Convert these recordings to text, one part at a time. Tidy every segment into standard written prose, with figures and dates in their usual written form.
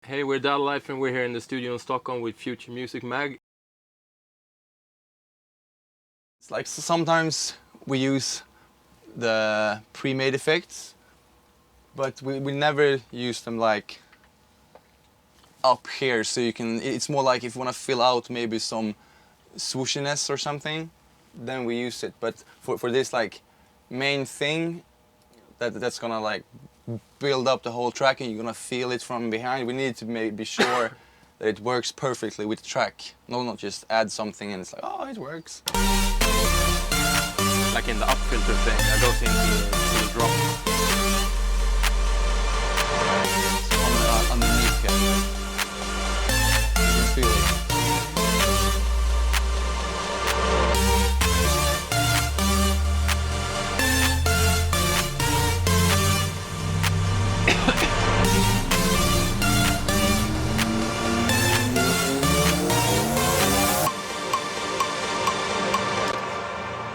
Hey, we're Dada Life and we're here in the studio in Stockholm with Future Music Mag. It's like sometimes we use the pre-made effects, but we never use them like up here, so you can, it's more like if you want to fill out maybe some swooshiness or something, then we use it. But for this like main thing that's gonna like build up the whole track and you're gonna feel it from behind, we need to be sure that it works perfectly with the track. Not just add something and it's like, oh, it works. Like in the up filter thing, that goes into the drop. Underneath it. You can feel it.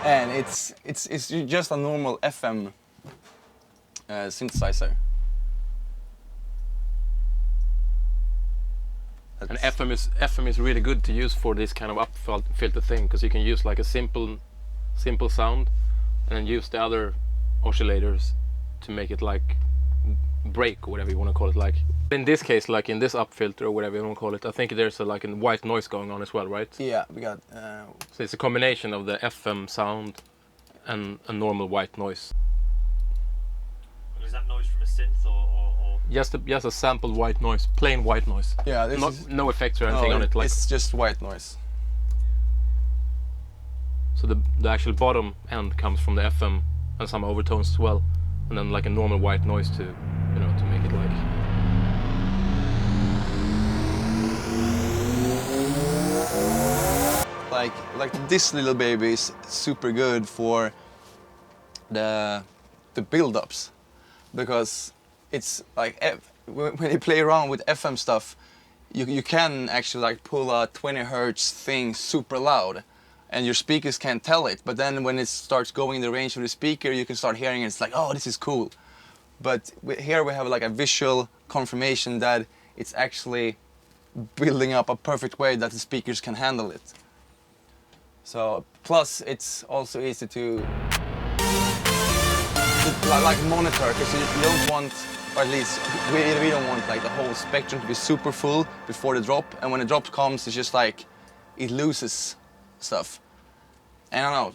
And it's just a normal FM synthesizer. And FM is really good to use for this kind of up filter thing, because you can use like a simple sound and then use the other oscillators to make it like break or whatever you want to call it. Like in this case, like in this up filter or whatever you want to call it, I think there's a like a white noise going on as well, right? Yeah, we got. So it's a combination of the FM sound and a normal white noise. Is that noise from a synth or? Just a sampled white noise, plain white noise. Yeah, this no effects or anything on it. Like it's just white noise. so the actual bottom end comes from the FM and some overtones as well, and then like a normal white noise to to make it like this little baby is super good for the build-ups, because it's like when you play around with FM stuff, you can actually like pull a 20 hertz thing super loud and your speakers can't tell it, but then when it starts going in the range of the speaker, you can start hearing it. It's like, oh, this is cool. But here we have like a visual confirmation that it's actually building up a perfect way that the speakers can handle it. So plus it's also easy to like monitor, because you don't want, or at least we don't want like the whole spectrum to be super full before the drop, and when the drop comes it's just like it loses stuff. And I don't know,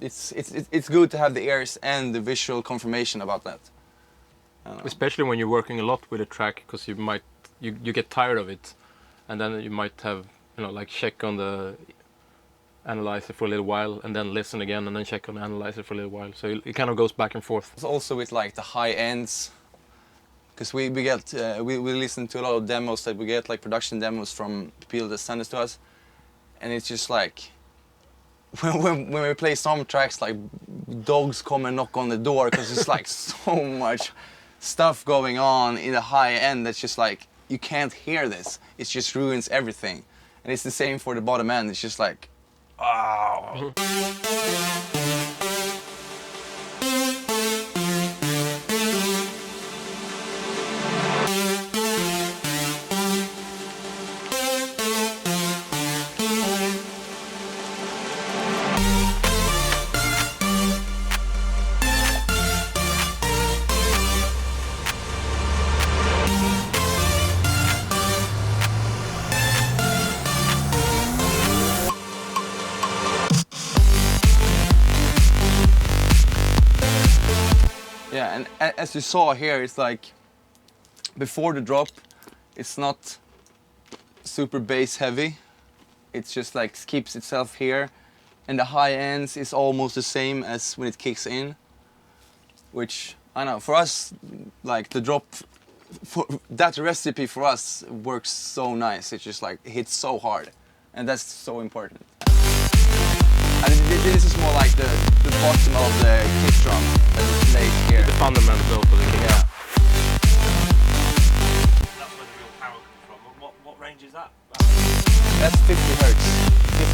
it's good to have the ears and the visual confirmation about that. especially when you're working a lot with a track, because you get tired of it, and then you might have like check on the analyzer for a little while and then listen again and then check on the analyzer for a little while, so it kind of goes back and forth. It's also with like the high ends, because we listen to a lot of demos that we get, like production demos from people that send us to us, and it's just like when we play some tracks, like dogs come and knock on the door, because it's like so much stuff going on in the high end that's just like you can't hear this. It just ruins everything. And it's the same for the bottom end. It's just like, oh. Yeah, and as you saw here, it's like before the drop, it's not super bass heavy. It's just like keeps itself here, and the high ends is almost the same as when it kicks in, which I know for us, like the drop, for that recipe for us works so nice. It just like hits so hard, and that's so important. And this is more like the bottom of the kick drum that is laid here. The fundamental for the kick. Yeah. That's where the real power comes from. What range is that? That's 50 hertz.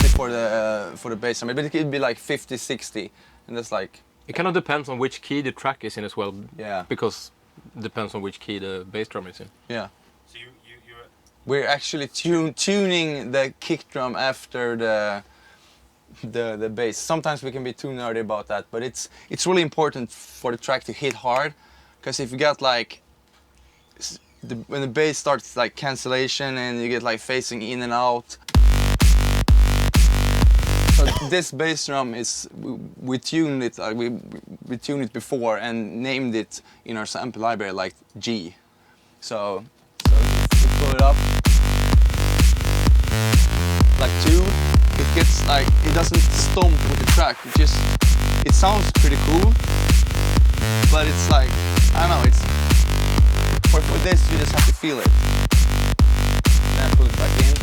50 for the bass drum, but it could be like 50, 60, and that's like. It kind of depends on which key the track is in as well. Yeah. Because it depends on which key the bass drum is in. Yeah. So you're We're actually tuning the kick drum after the bass. Sometimes we can be too nerdy about that, but it's really important for the track to hit hard, because if you got like when the bass starts like cancellation and you get like phasing in and out. So this bass drum is we tuned it we tuned it before and named it in our sample library like G. So if you pull it up like 2, it gets like it doesn't stomp with the track. It sounds pretty cool, but it's like I don't know. It's for this you just have to feel it. Then pull it back in.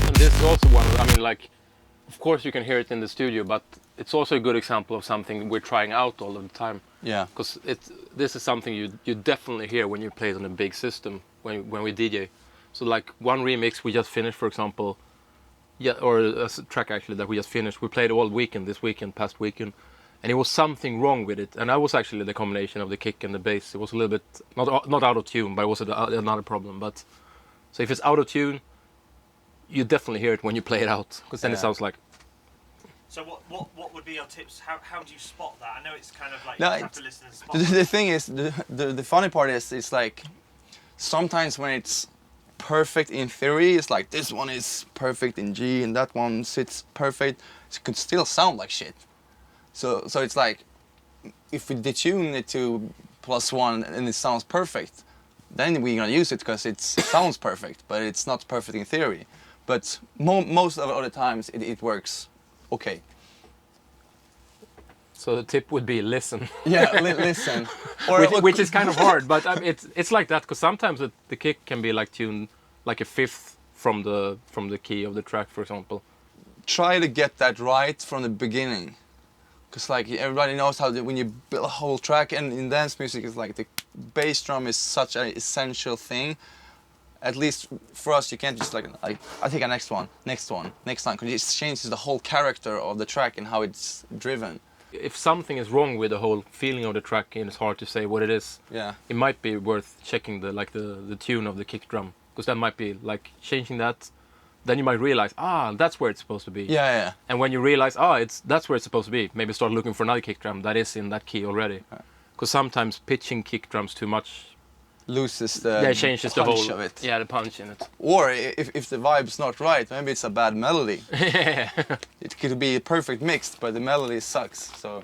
And this is also one. I mean, like, of course you can hear it in the studio, but it's also a good example of something we're trying out all of the time. Yeah. Because this is something you definitely hear when you play it on a big system when we DJ. So like one remix we just finished, for example, yeah, or a track actually that we just finished. We played all weekend, past weekend, and it was something wrong with it. And that was actually the combination of the kick and the bass. It was a little bit not out of tune, but it was another problem. But so if it's out of tune, you definitely hear it when you play it out, because then it sounds like. So what would be your tips? How do you spot that? I know it's kind of like No, you have to listen and spot. The thing is, the funny part is, it's like sometimes when it's perfect in theory, it's like this one is perfect in G and that one sits perfect. It could still sound like shit. So it's like if we detune it to +1 and it sounds perfect, then we're gonna use it because it sounds perfect, but it's not perfect in theory. But most of the other times it works okay. So the tip would be listen. Yeah, listen. Which is kind of hard, but it's like that, because sometimes the kick can be like tuned like a fifth from the key of the track, for example. Try to get that right from the beginning, because like everybody knows how when you build a whole track, and in dance music it's like the bass drum is such an essential thing. At least for us, you can't just like I take a next one, because it changes the whole character of the track and how it's driven. If something is wrong with the whole feeling of the track and it's hard to say what it is, Yeah. it might be worth checking the tune of the kick drum, because that might be like changing that. Then you might realize, that's where it's supposed to be. Yeah. And when you realize, that's where it's supposed to be, maybe start looking for another kick drum that is in that key already. Because sometimes pitching kick drums too much Loses the it changes the punch whole of it. Yeah, the punch in it. Or if the vibe's not right, maybe it's a bad melody. Yeah. It could be perfect mixed, but the melody sucks. So